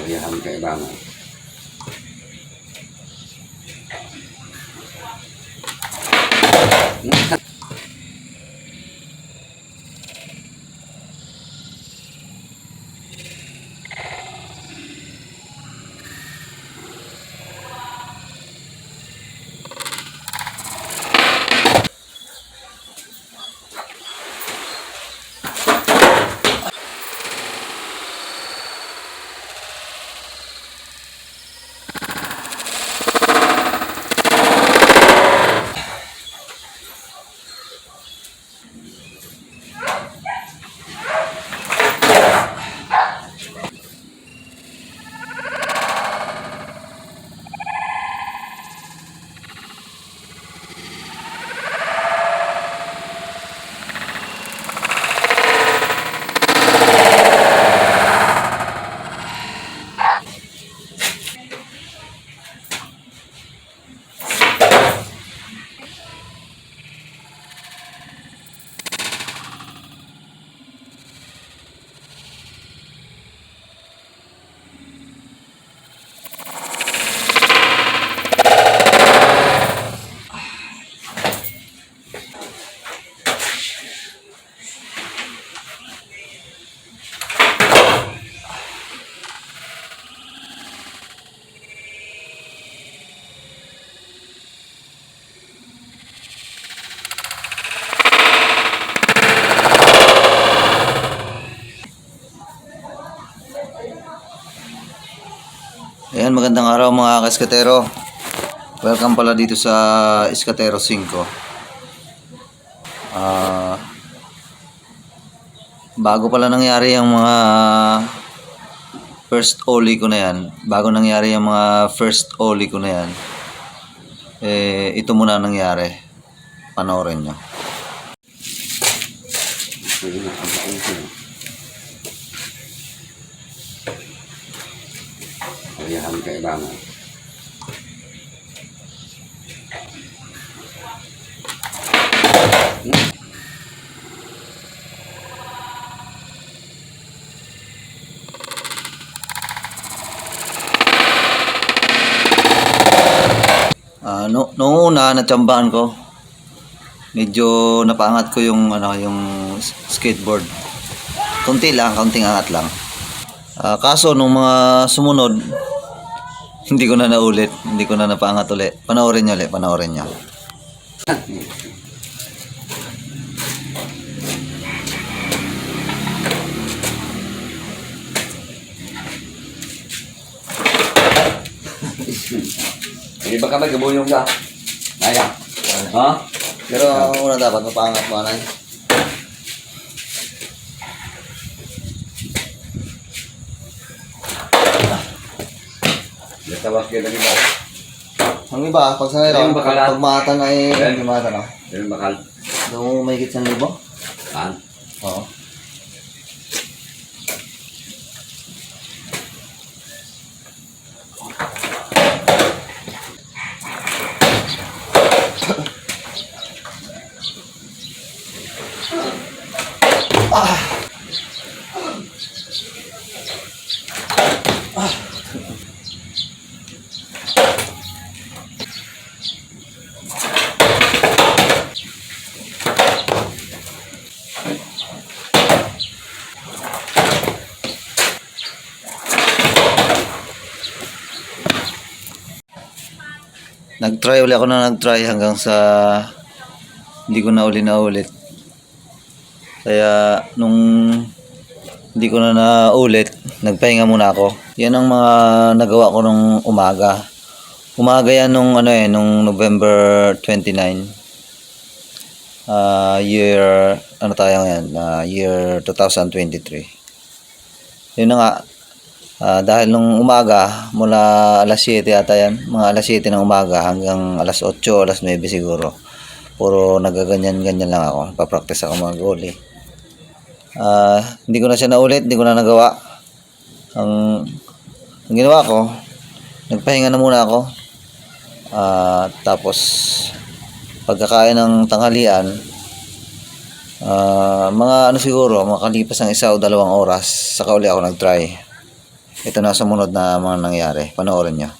Kalihan kailangan. Ayan, magandang araw mga ka-Eskatero. Welcome pala dito sa Eskatero 5. Bago pala nangyari yung mga first ollie ko na yan. Bago nangyari yung mga first ollie ko na yan. Ito muna nangyari. Panoorin nyo. Kalihan kailangan. Noong una natsambahan ko, medyo napaangat ko yung skateboard. Kaunting angat lang. Kaso nung mga sumunod, hindi ko na naulit, hindi ko na napaangat ulit. Panoorin nyo. Hindi ba ka magabuyong ka? Kaya? Ha? Pero una dapat mapaangat mo, anay. Tawas kayo lagi ba? Ang iba, pag sanay Ayun, bakalat. pag maatan ay Ayun. hindi maatan, no? Ganun bakal. Doon may higit 1,000. Saan? Oo. Nag-try hanggang sa hindi ko na ulit. Kaya nung hindi ko na naulit, nagpahinga muna ako. Yan ang mga nagawa ko nung umaga. Umaga yan nung nung November 29. Year year 2023. Yun na nga. Dahil nung umaga, mula alas 7 yata yan, mga alas 7 ng umaga hanggang alas 8, alas 9 siguro. Puro nagaganyan-ganyan lang ako. Papractice ako mga goalie. Hindi ko na siya naulit, hindi ko na nagawa. Ang ginawa ko, nagpahinga na muna ako. Tapos, pagkakain ng tanghalian, mga siguro, makalipas ng 1 o 2 oras, saka uli ako nag-try. Ito na sumunod na mga nangyari. Panoorin nyo.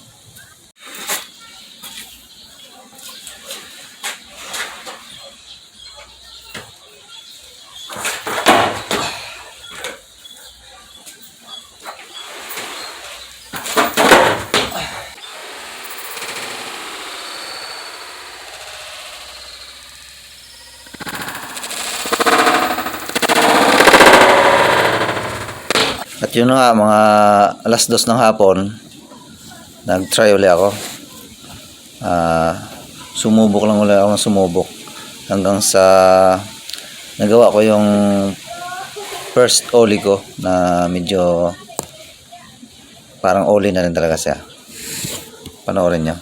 At yun na nga, mga alas 2 ng hapon, nag-try ulit ako. Sumubok lang ulit ako ng sumubok. Hanggang sa nagawa ko yung first ollie ko na medyo parang ollie na rin talaga siya. Panoorin nyo.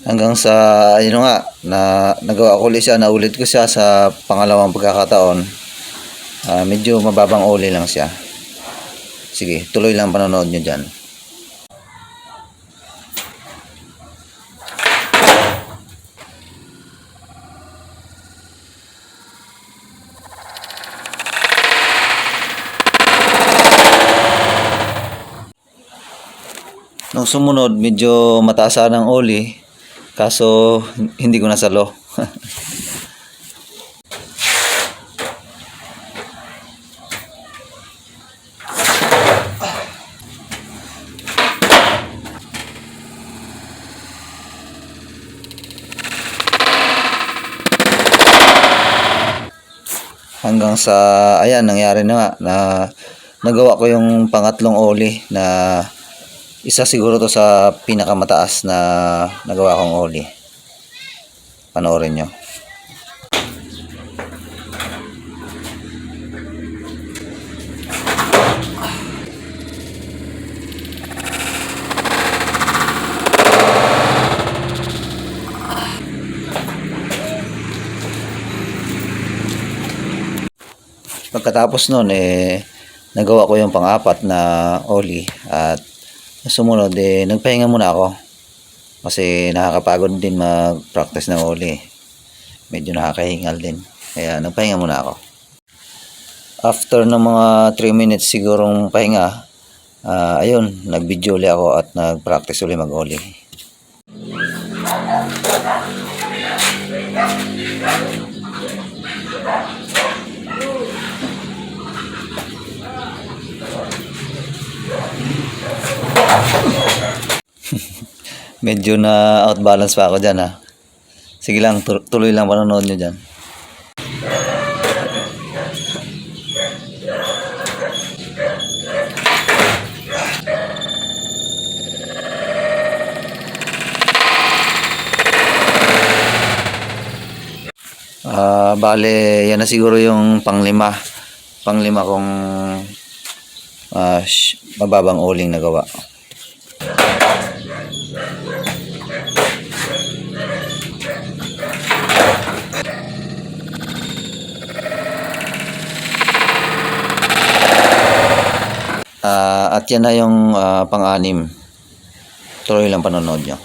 Hanggang sa ayun nga na nagawa ko ulit siya, naulit ko siya sa pangalawang pagkakataon. Medyo mababang oli lang siya. Sige, tuloy lang panonood nyo dyan. Nung sumunod, medyo mataas ng oli. Kaso, hindi ko nasalo. Hanggang sa, ayan, nangyari na nga, na nagawa ko yung pangatlong oli na isa siguro to sa pinakamataas na nagawa kong oli. Panoorin nyo. Pagkatapos nun, nagawa ko yung pang-apat na oli at sumunod, nagpahinga muna ako kasi nakakapagod din mag-practice ng oli. Medyo nakakahingal din. Kaya nagpahinga muna ako. After ng mga 3 minutes sigurong pahinga, ayun, nag-video ulit ako at nag-practice ulit mag-oli. Medyo na outbalance pa ako dyan, ha. Sige lang, tuloy lang panonood nyo dyan. Bale, yan na siguro yung panglima kong mababang oling nagawa. At yan na yung pang-anim. Tuloy lang panonood nyo.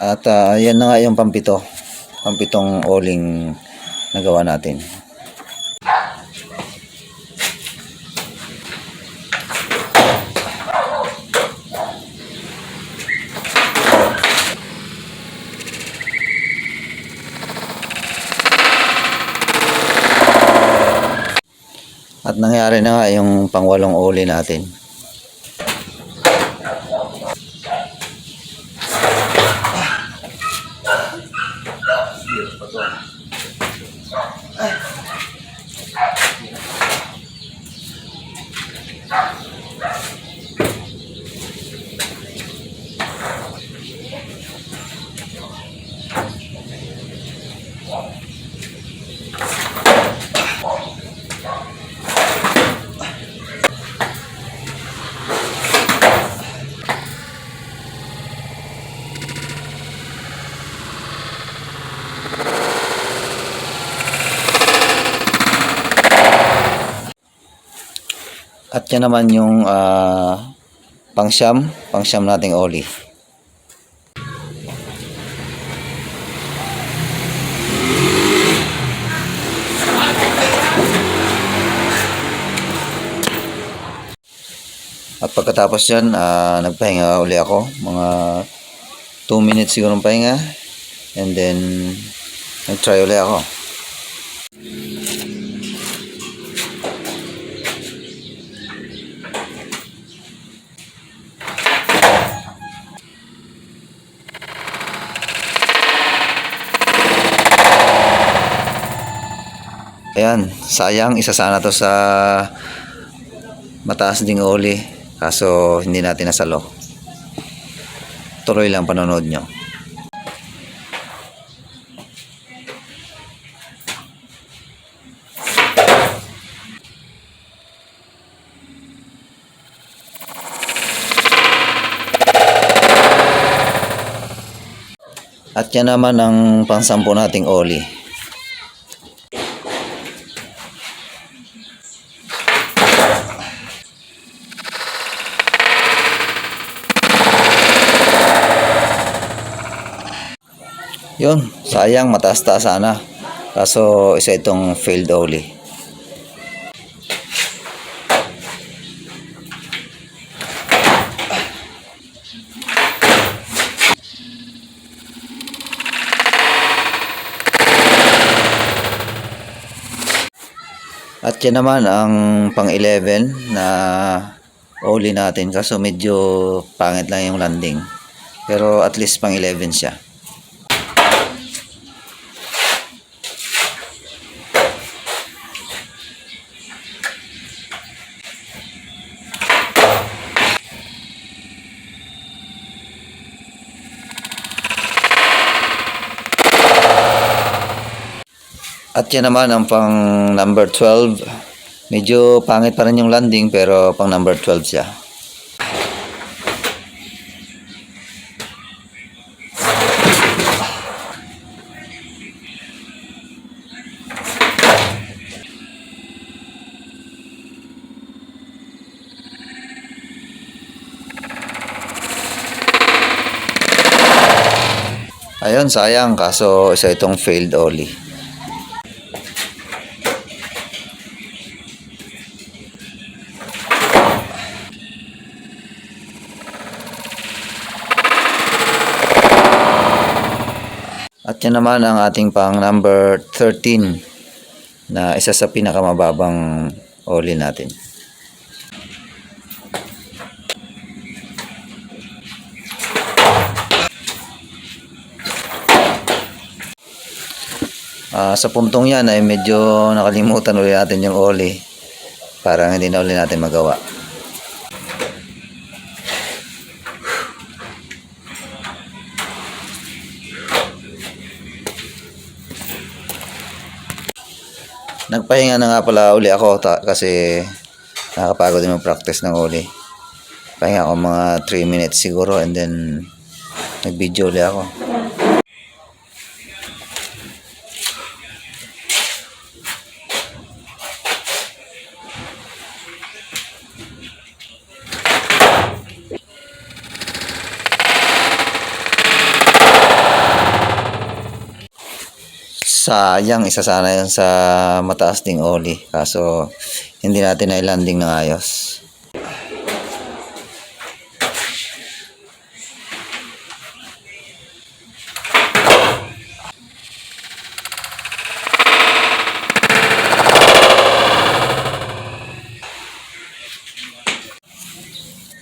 At yan na nga yung pampitong oling nagawa natin. At nangyari na nga yung pangwalong oli natin. At yan naman yung pangsyam nating oli. At pagkatapos yan, nagpahinga uli ako. Mga 2 minutes siguro ng pahinga. And then, nag-try uli ako. Ayan, sayang, isa sana to sa mataas ding oli. Kaso hindi natin nasalo. Tuloy lang panonood nyo. At yan naman ang pangsampu nating oli. Yun, sayang, mataas-taas sana. Kaso isa itong failed oli. At yan naman ang pang 11 na oli natin. Kaso medyo pangit lang yung landing. Pero at least pang 11 siya. At yan naman ang pang number 12. Medyo pangit pa rin yung landing pero pang number 12 siya. Ayun, sayang. Kaso isa itong failed oli. At yan naman ang ating pang number 13 na isa sa pinakamababang oli natin. Sa puntong yan ay medyo nakalimutan ulit natin yung oli. Parang hindi na ulit natin magawa. Nagpahinga na nga pala uli ako kasi nakakapagod din mag-practice ng uli. Pahinga ako mga 3 minutes siguro and then nag-video uli ako. Sayang, isa sana yun sa mataas ding oli. Kaso hindi natin na-landing ng ayos.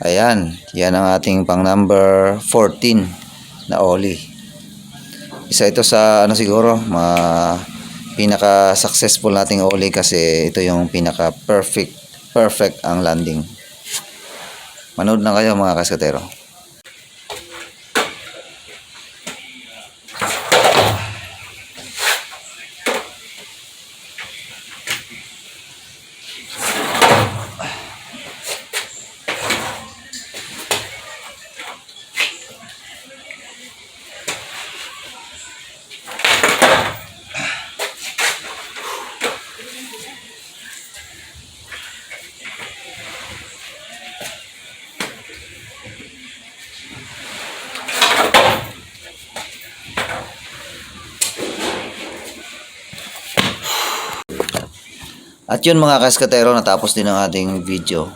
Ayan, yan ang ating pang number 14 na oli. Isa ito sa siguro pinaka successful nating oli kasi ito yung pinaka perfect ang landing. Manood lang kayo mga kaskatero. At yun mga kaskatero, natapos din ang ating video.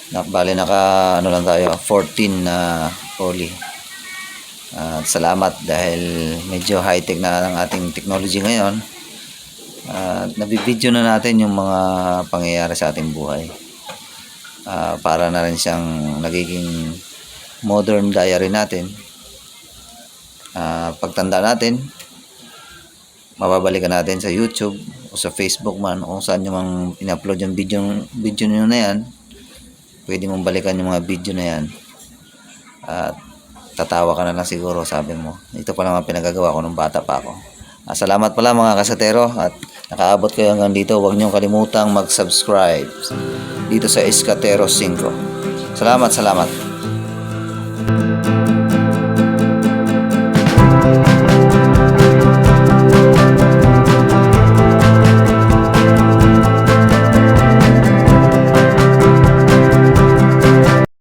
Bali naka ano lang tayo, 14 na huli. At salamat dahil medyo high-tech na ang ating technology ngayon. At nabibideo na natin yung mga pangyayari sa ating buhay. Para na rin siyang nagiging modern diary natin. Pagtanda natin, mababalikan natin sa YouTube o sa Facebook man o kung saan yung mga in-upload yung video nyo na yan. Pwede mong balikan yung mga video na yan. At tatawa ka na lang siguro, sabi mo. Ito pa lang ang pinagagawa ko nung bata pa ako. Salamat pala mga kasatero at nakaabot kayo hanggang dito. Huwag niyong kalimutang mag-subscribe dito sa Iskatero 5. Salamat.